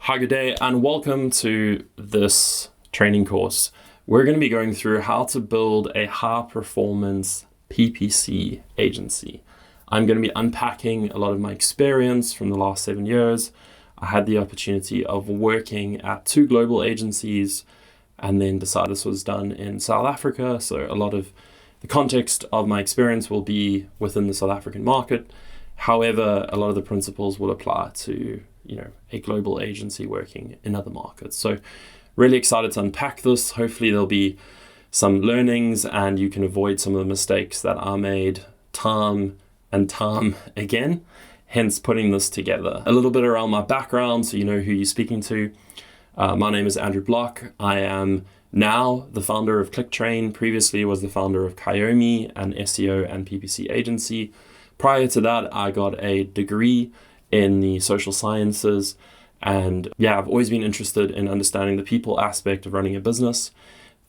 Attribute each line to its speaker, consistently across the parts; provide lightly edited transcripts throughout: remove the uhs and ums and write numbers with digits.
Speaker 1: Hi, good day, and welcome to this training course. We're going to be going through how to build a high-performance PPC agency. I'm going to be unpacking a lot of my experience from the last 7 years. I had the opportunity of working at 2 global agencies and then decided this was done in South Africa. So a lot of the context of my experience will be within the South African market. However, a lot of the principles will apply to a global agency working in other markets. So really excited to unpack this. Hopefully there'll be some learnings and you can avoid some of the mistakes that are made time and time again, hence putting this together. A little bit around my background so you know who you're speaking to. My name is Andrew Block. I am now the founder of ClickTrain. Previously was the founder of Kayomi, an SEO and PPC agency. Prior to that, I got a degree in the social sciences. And I've always been interested in understanding the people aspect of running a business.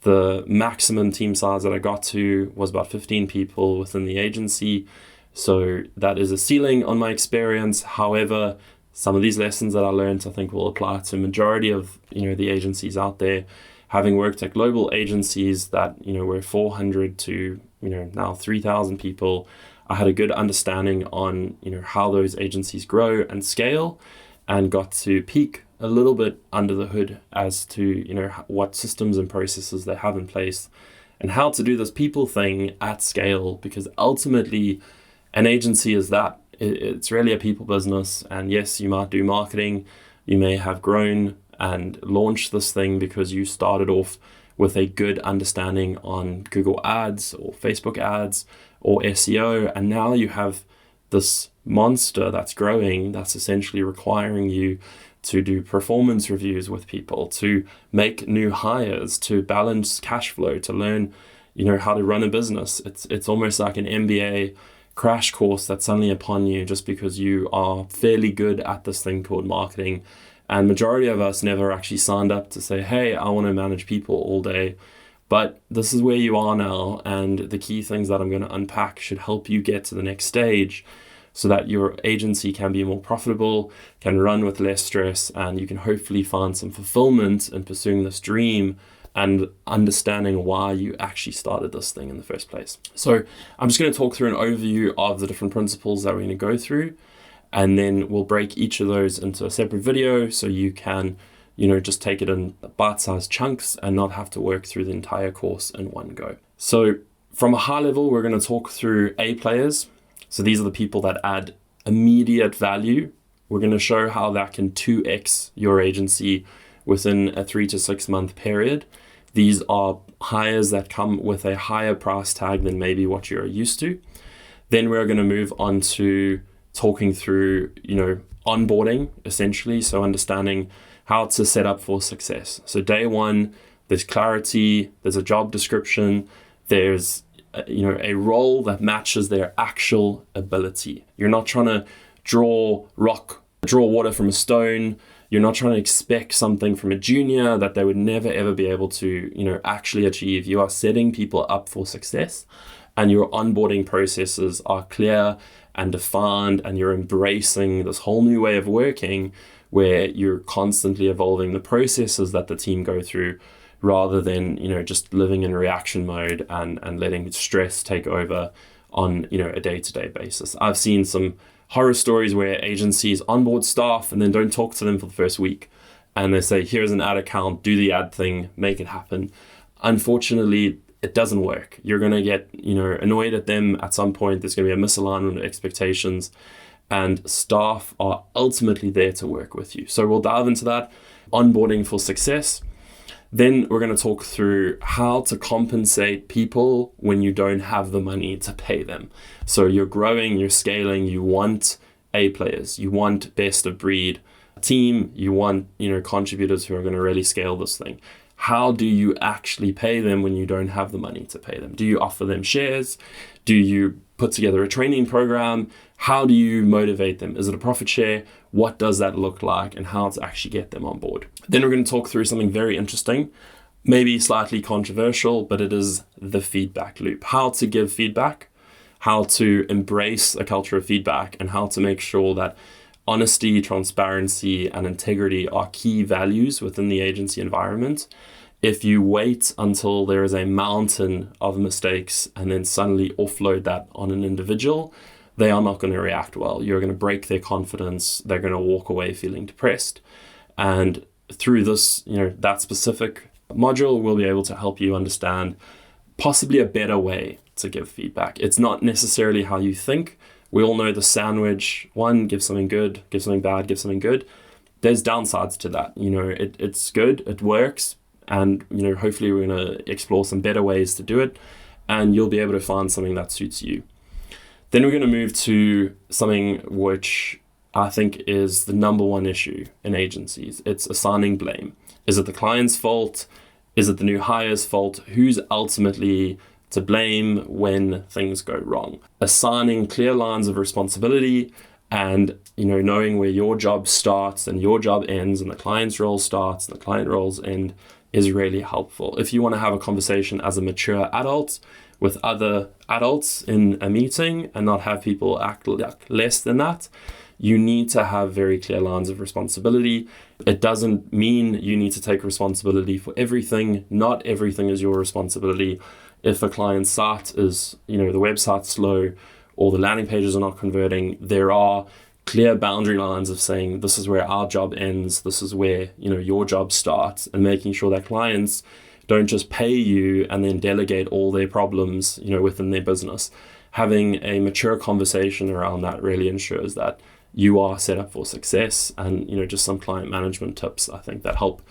Speaker 1: The maximum team size that I got to was about 15 people within the agency. So that is a ceiling on my experience. However, some of these lessons that I learned, I think will apply to majority of, the agencies out there. Having worked at global agencies that, were 400 to, now 3,000 people, I had a good understanding on, how those agencies grow and scale, and got to peek a little bit under the hood as to, what systems and processes they have in place and how to do this people thing at scale, because ultimately an agency is that. It's really a people business. And yes, you might do marketing. You may have grown and launched this thing because you started off with a good understanding on Google Ads or Facebook ads or SEO. And now you have this monster that's growing, that's essentially requiring you to do performance reviews with people, to make new hires, to balance cash flow, to learn, how to run a business. It's almost like an MBA crash course that's suddenly upon you just because you are fairly good at this thing called marketing. And majority of us never actually signed up to say, hey, I want to manage people all day. But this is where you are now. And the key things that I'm going to unpack should help you get to the next stage so that your agency can be more profitable, can run with less stress, and you can hopefully find some fulfillment in pursuing this dream and understanding why you actually started this thing in the first place. So I'm just going to talk through an overview of the different principles that we're going to go through. And then we'll break each of those into a separate video so you can, just take it in bite-sized chunks and not have to work through the entire course in one go. So from a high level, we're going to talk through A players. So these are the people that add immediate value. We're going to show how that can 2x your agency within a 3 to 6 month period. These are hires that come with a higher price tag than maybe what you're used to. Then we're going to move on to talking through, onboarding essentially. So understanding how to set up for success. So day one, there's clarity, there's a job description, there's, a role that matches their actual ability. You're not trying to draw water from a stone. You're not trying to expect something from a junior that they would never, ever be able to, actually achieve. You are setting people up for success, and your onboarding processes are clear and defined, and you're embracing this whole new way of working where you're constantly evolving the processes that the team go through rather than, just living in reaction mode and letting stress take over on, a day-to-day basis. I've seen some horror stories where agencies onboard staff and then don't talk to them for the first week. And they say, here's an ad account, do the ad thing, make it happen. Unfortunately, it doesn't work. You're going to get, annoyed at them at some point. There's going to be a misalignment of expectations, and staff are ultimately there to work with you. So we'll dive into that, onboarding for success. Then we're going to talk through how to compensate people when you don't have the money to pay them. So you're growing, you're scaling, you want A players, you want best of breed team, you want, contributors who are going to really scale this thing. How do you actually pay them when you don't have the money to pay them? Do you offer them shares? Do you put together a training program? How do you motivate them? Is it a profit share? What does that look like, and how to actually get them on board? Then we're going to talk through something very interesting, maybe slightly controversial, but it is the feedback loop. How to give feedback, how to embrace a culture of feedback, and how to make sure that honesty, transparency, and integrity are key values within the agency environment. If you wait until there is a mountain of mistakes and then suddenly offload that on an individual, they are not going to react well. You're going to break their confidence. They're going to walk away feeling depressed. And through this, that specific module, we'll be able to help you understand possibly a better way to give feedback. It's not necessarily how you think. We all know the sandwich, one, give something good, give something bad, give something good. There's downsides to that. It's good, it works, and hopefully we're going to explore some better ways to do it, and you'll be able to find something that suits you. Then we're going to move to something which I think is the number one issue in agencies. It's assigning blame. Is it the client's fault? Is it the new hire's fault? Who's ultimately to blame when things go wrong? Assigning clear lines of responsibility and knowing where your job starts and your job ends and the client's role starts and the client roles end is really helpful. If you want to have a conversation as a mature adult with other adults in a meeting and not have people act like less than that, you need to have very clear lines of responsibility. It doesn't mean you need to take responsibility for everything. Not everything is your responsibility. If a client's site is, the website's slow or the landing pages are not converting, there are clear boundary lines of saying this is where our job ends, this is where, your job starts, and making sure that clients don't just pay you and then delegate all their problems, within their business. Having a mature conversation around that really ensures that you are set up for success. And, just some client management tips, I think, that help,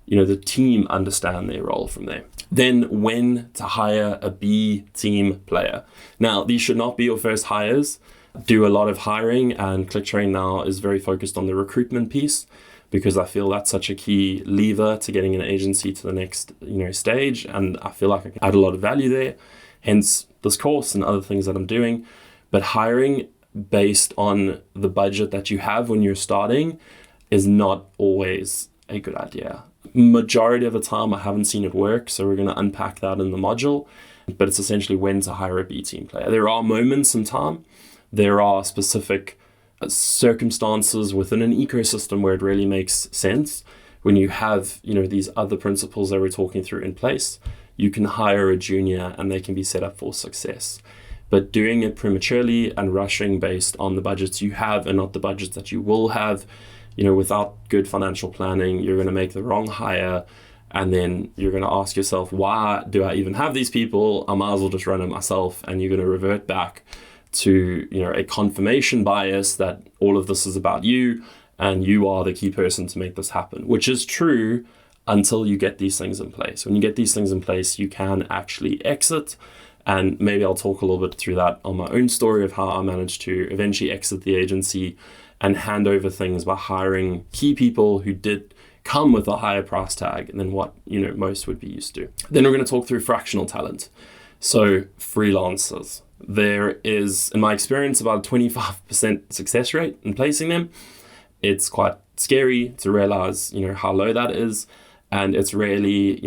Speaker 1: the team understand their role from there. Then when to hire a B team player. Now, these should not be your first hires. Do a lot of hiring, and ClickTrain now is very focused on the recruitment piece, because I feel that's such a key lever to getting an agency to the next, stage. And I feel like I can add a lot of value there, hence this course and other things that I'm doing. But hiring based on the budget that you have when you're starting is not always a good idea. Majority of the time, I haven't seen it work. So we're going to unpack that in the module, but it's essentially when to hire a B team player. There are moments in time. There are specific circumstances within an ecosystem where it really makes sense. When you have, these other principles that we're talking through in place, you can hire a junior and they can be set up for success. But doing it prematurely and rushing based on the budgets you have and not the budgets that you will have, without good financial planning, you're going to make the wrong hire. And then you're going to ask yourself, why do I even have these people? I might as well just run it myself. And you're going to revert back to a confirmation bias that all of this is about you and you are the key person to make this happen, which is true until you get these things in place. When you get these things in place, you can actually exit. And maybe I'll talk a little bit through that on my own story of how I managed to eventually exit the agency and hand over things by hiring key people who did come with a higher price tag than what most would be used to. Then we're going to talk through fractional talent. So freelancers. There is, in my experience, about a 25% success rate in placing them. It's quite scary to realize, how low that is. And it's really,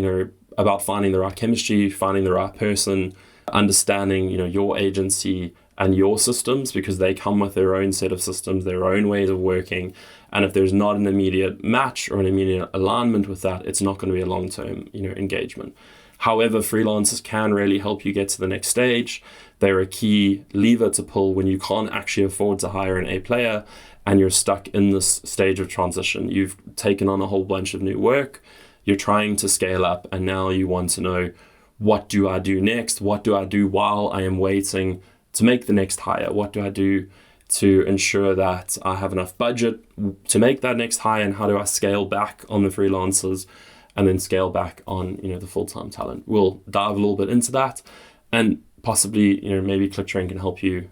Speaker 1: about finding the right chemistry, finding the right person, understanding, your agency and your systems, because they come with their own set of systems, their own ways of working. And if there's not an immediate match or an immediate alignment with that, it's not going to be a long-term, engagement. However, freelancers can really help you get to the next stage. They're a key lever to pull when you can't actually afford to hire an A player and you're stuck in this stage of transition. You've taken on a whole bunch of new work. You're trying to scale up, and now you want to know, what do I do next? What do I do while I am waiting to make the next hire? What do I do to ensure that I have enough budget to make that next hire? And how do I scale back on the freelancers and then scale back on, the full-time talent? We'll dive a little bit into that, and possibly, maybe ClickTrain can help you,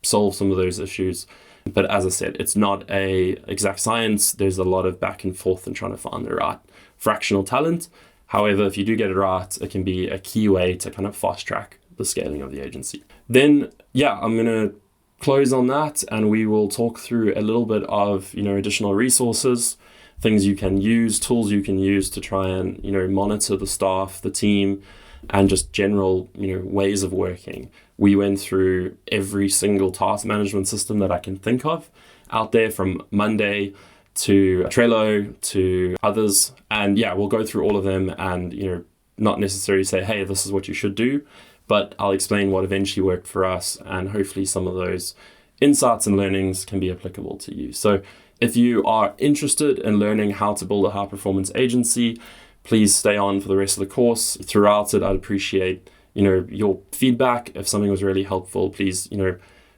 Speaker 1: solve some of those issues. But as I said, it's not a exact science. There's a lot of back and forth in trying to find the right fractional talent. However, if you do get it right, it can be a key way to kind of fast track the scaling of the agency. Then, I'm going to close on that, and we will talk through a little bit of, additional resources, things you can use, tools you can use to try and, monitor the staff, the team, and just general, ways of working. We went through every single task management system that I can think of, out there from Monday to Trello to others. And yeah, we'll go through all of them and, not necessarily say, hey, this is what you should do, but I'll explain what eventually worked for us, and hopefully some of those insights and learnings can be applicable to you. So if you are interested in learning how to build a high performance agency, please stay on for the rest of the course. Throughout it, I'd appreciate, your feedback. If something was really helpful, please,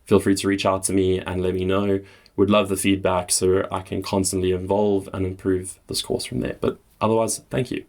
Speaker 1: feel free to reach out to me and let me know. Would love the feedback so I can constantly evolve and improve this course from there. But otherwise, thank you.